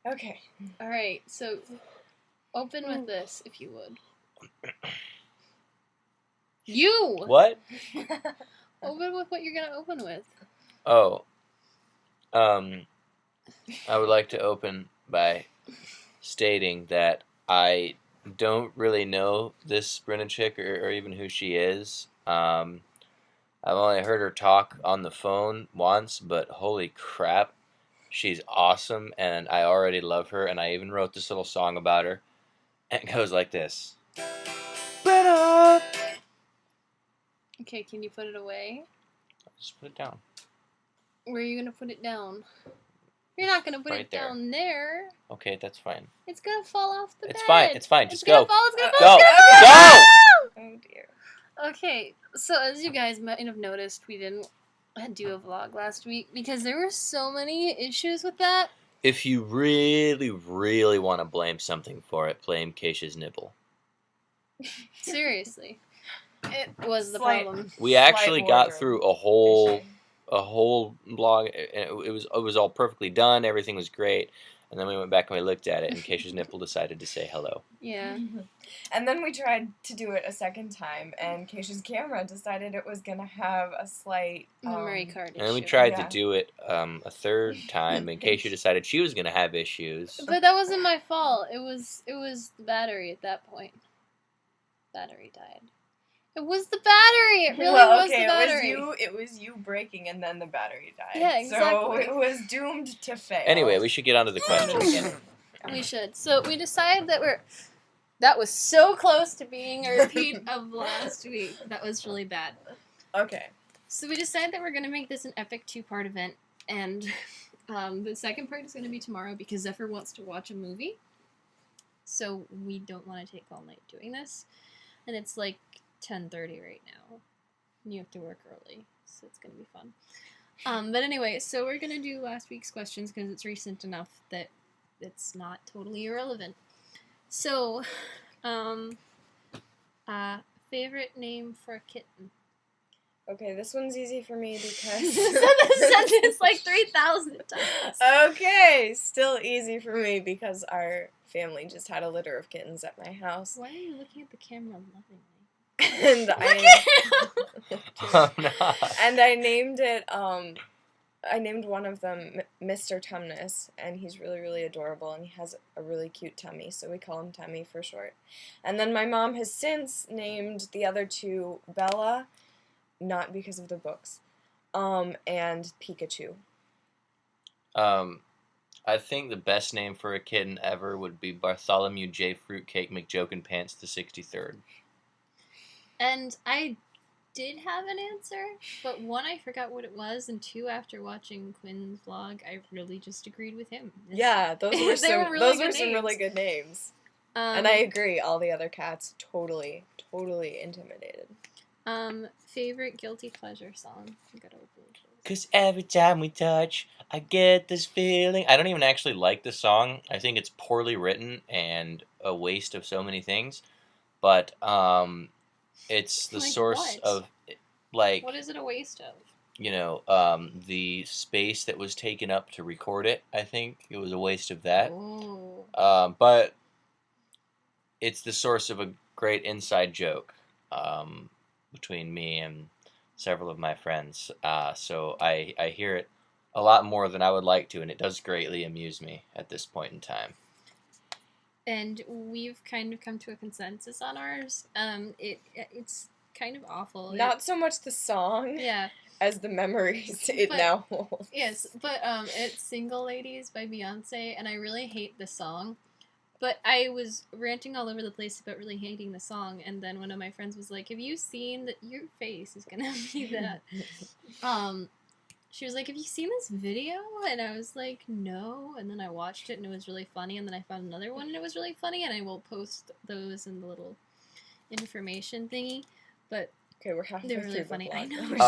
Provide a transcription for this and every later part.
Okay. Alright, so open with this, if you would. You! What? Open with what you're gonna open with. Oh. I would like to open by stating that I don't really know this Brenda chick or even who she is. I've only heard her talk on the phone once, but holy crap, she's awesome, and I already love her, and I even wrote this little song about her, and it goes like this. Brenda! Okay, can you put it away? Just put it down. Where are you gonna put it down? You're not gonna put Right it there. down there. Okay, that's fine. It's gonna fall off the bed. It's fine, just gonna go. Fall, it's gonna Go! fall, it's gonna fall. Go! Oh dear. Okay, so as you guys might have noticed, we didn't do a vlog last week because there were so many issues with that. If you really, really want to blame something for it, blame Cassia's nipple. Seriously. It was the Slight- problem. We actually Slight got wardrobe through issue. a whole vlog, and it was all perfectly done. Everything was great, and then we went back and we looked at it, and Cassia's nipple decided to say hello. Yeah. And then we tried to do it a second time, and Keisha's camera decided it was gonna have a slight Memory card issue. And then we tried Yeah. to do it a third time, and Cassia decided she was going to have issues. But that wasn't my fault. It was the battery at that point. Battery died. It was the battery. It really was the battery. It was you breaking, and then the battery died. Yeah, So exactly. it was doomed to fail. Anyway, we should get on to the questions. We should. So we decided that was so close to being a repeat of last week. That was really bad. Okay. So we decided that we're going to make this an epic 2-part event, and the second part is going to be tomorrow because Zephyr wants to watch a movie. So we don't want to take all night doing this, and it's like 10:30 right now. And you have to work early, so it's going to be fun. But anyway, so we're going to do last week's questions because it's recent enough that it's not totally irrelevant. So, favorite name for a kitten? Okay, this one's easy for me because... Said this like 3,000 times. Okay, still easy for me because our family just had a litter of kittens at my house. Why are you looking at the camera lovingly? And Oh, no. and I named it, I named one of them Mr. Tumnus, and he's really, really adorable, and he has a really cute tummy, so we call him Tummy for short. And then my mom has since named the other two Bella, not because of the books, and Pikachu. I think the best name for a kitten ever would be Bartholomew J. Fruitcake McJokin Pants the 63rd. And I did have an answer, but one, I forgot what it was, and two, after watching Quinn's vlog, I really just agreed with him. Yeah, those were They some, were really those good were some really names. good names. And I agree, all the other cats totally intimidated. Favorite guilty pleasure song? I gotta open it. 'Cause every time we touch, I get this feeling. I don't even actually like the song. I think it's poorly written and a waste of so many things. But it's the Like source what? of, like, What is it a waste of? you know, the space that was taken up to record it. I think it was a waste of that. Oh. But it's the source of a great inside joke between me and several of my friends. So I hear it a lot more than I would like to, and it does greatly amuse me at this point in time. And we've kind of come to a consensus on ours. It's kind of awful. Not so much the song Yeah. as the memories it But- now holds. Yes, but it's Single Ladies by Beyonce, and I really hate the song. But I was ranting all over the place about really hating the song, and then one of my friends was like, "Have you seen that? Your face is gonna be that." She was like, "Have you seen this video?" And I was like, "No." And then I watched it, and it was really funny. And then I found another one, and it was really funny. And I will post those in the little information thingy. But Okay, we're halfway They were really through the funny, I vlog. know. We're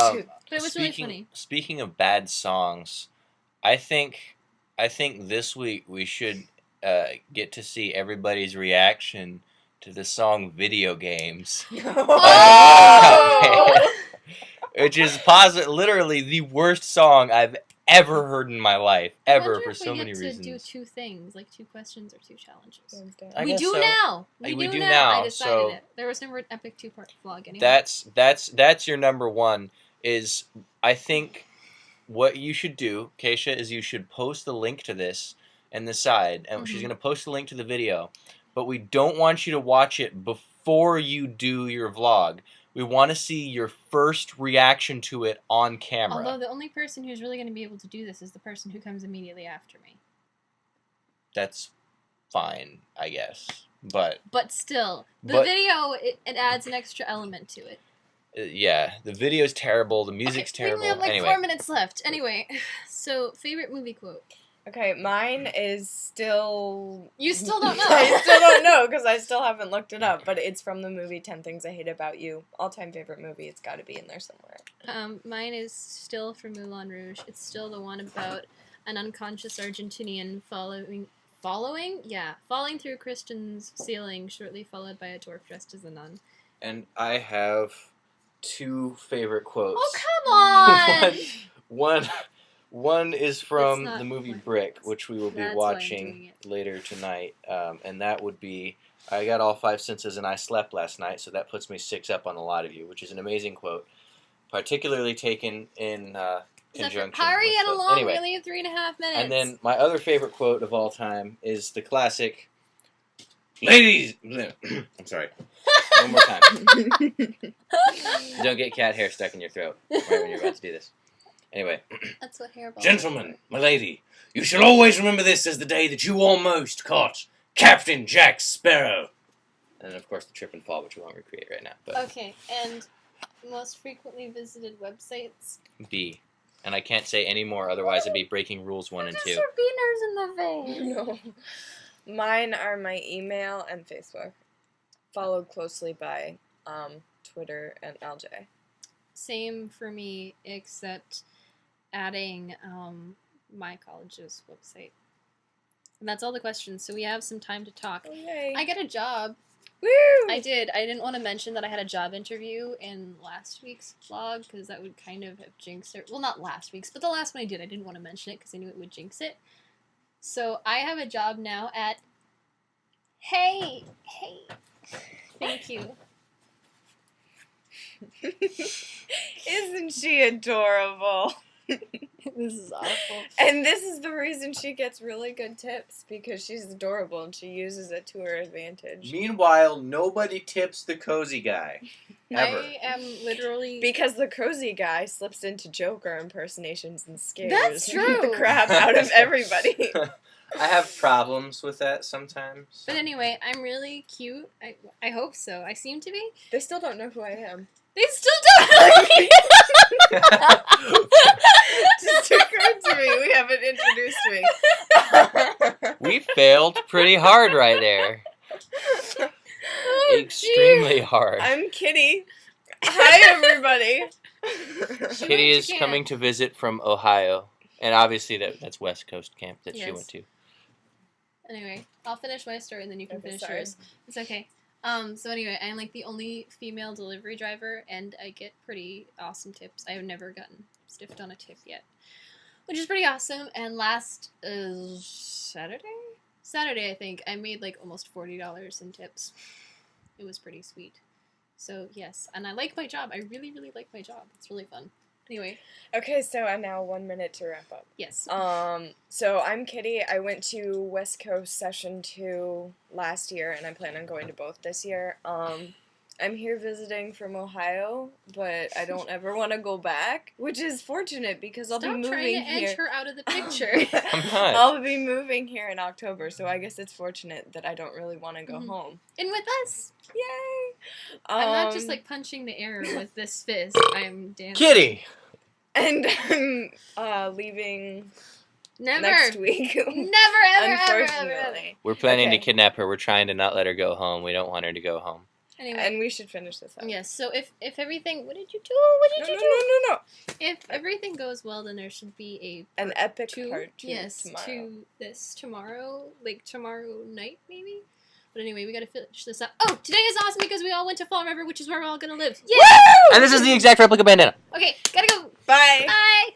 but it was really funny. Speaking of bad songs, I think this week we should get to see everybody's reaction to the song "Video Games," Oh! which is literally the worst song I've ever heard in my life, ever, I wonder for if so we many get reasons. to do 2 things, like 2 questions or 2 challenges. I We guess do so. now. We We do do now, now. I decided so- it. There was never an epic 2-part vlog anyway. That's your number one. Is I think what you should do, Cassia, is you should post the link to this in the side, and she's Mhm. gonna post the link to the video. But we don't want you to watch it before you do your vlog. We want to see your first reaction to it on camera. Although the only person who's really going to be able to do this is the person who comes immediately after me. That's fine, I guess. But still, the But- video, it adds an extra element to it. yeah, the video's terrible. The music's Okay, terrible. We only have like Anyway, 4 minutes left. Anyway, so favorite movie quote. Okay, mine is still... You still don't know. I still don't know, because I still haven't looked it up, but it's from the movie 10 Things I Hate About You. All-time favorite movie, it's gotta be in there somewhere. Mine is still from Moulin Rouge. It's still the one about an unconscious Argentinian falling through Christian's ceiling, shortly followed by a dwarf dressed as a nun. and I have 2 favorite quotes. Oh, come on! One is from It's not the movie my Brick, quotes. which we will be That's why I'm watching doing it. later tonight, and that would be, I got all 5 senses and I slept last night, so that puts me 6 up on a lot of you, which is an amazing quote, particularly taken in conjunction Hurry with it the- along, Anyway, we only have 3.5 minutes. and then my other favorite quote of all time is the classic, ladies, I'm sorry, one more time. Don't get cat hair stuck in your throat right when you're about to do this. Anyway, That's what hairball. gentlemen, my lady, you shall always remember this as the day that you almost caught Captain Jack Sparrow. And then, of course, the trip and fall, which we won't recreate right now. But Okay, and most frequently visited websites. B. And I can't say any more, otherwise it'd be breaking rules 1 and 2. Just beaners in the vein. No. Mine are my email and Facebook, followed closely by Twitter and LJ. Same for me, except adding my college's website. And that's all the questions, so we have some time to talk. Oh, yay. I got a job. Woo! I did. I didn't want to mention that I had a job interview in last week's vlog, because that would kind of have jinxed it. Well, not last week's, but the last one I did. I didn't want to mention it, because I knew it would jinx it. So I have a job now at... Hey! Thank you. Isn't she adorable? This is awful. And this is the reason she gets really good tips, because she's adorable and she uses it to her advantage. Meanwhile, nobody tips the cozy guy. Ever. I am literally... Because the cozy guy slips into Joker impersonations and scares That's true. the crap out of everybody. I have problems with that sometimes. But anyway, I'm really cute. I hope so. I seem to be. They still don't know who I am. They still don't know me! Just occurred to me, we haven't introduced me. We failed pretty hard right there. Oh, Extremely hard. I'm Kitty. Hi, everybody. Kitty is She coming can't. to visit from Ohio. And obviously that's West Coast Camp that she Yes. went to. Anyway, I'll finish my story and then you can Okay, finish sorry. yours. It's okay. So anyway, I'm like the only female delivery driver and I get pretty awesome tips. I have never gotten stiffed on a tip yet, which is pretty awesome. And last Saturday I think, I made like almost $40 in tips. It was pretty sweet. So yes, and I like my job. I really, really like my job. It's really fun. Anyway, Okay, so now 1 minute to wrap up. yes. So I'm Kitty. I went to West Coast Session 2 last year, and I plan on going to both this year. I'm here visiting from Ohio, but I don't ever want to go back, which is fortunate because I'll Stop be moving trying to here. edge her out of the picture. I'm not. I'll be moving here in October, so I guess it's fortunate that I don't really want to go Mhm. home. And with us, Yay! I'm not just like punching the air with this fist. I'm dancing. Kitty! And I'm leaving Never. next week. Never, ever, ever, ever, ever. Unfortunately. We're planning to Okay. kidnap her. We're trying to not let her go home. We don't want her to go home. Anyway, And we should finish this up. yes. So if everything, what did you do? What No, did no, you do? no. If everything goes well, then there should be An epic two. part two Yes, tomorrow. to this tomorrow, like tomorrow night maybe. But anyway, we gotta finish this up. Oh, today is awesome because we all went to Fall River, which is where we're all gonna live. Yeah. And this is the exact replica bandana. Okay, gotta go. Bye. Bye.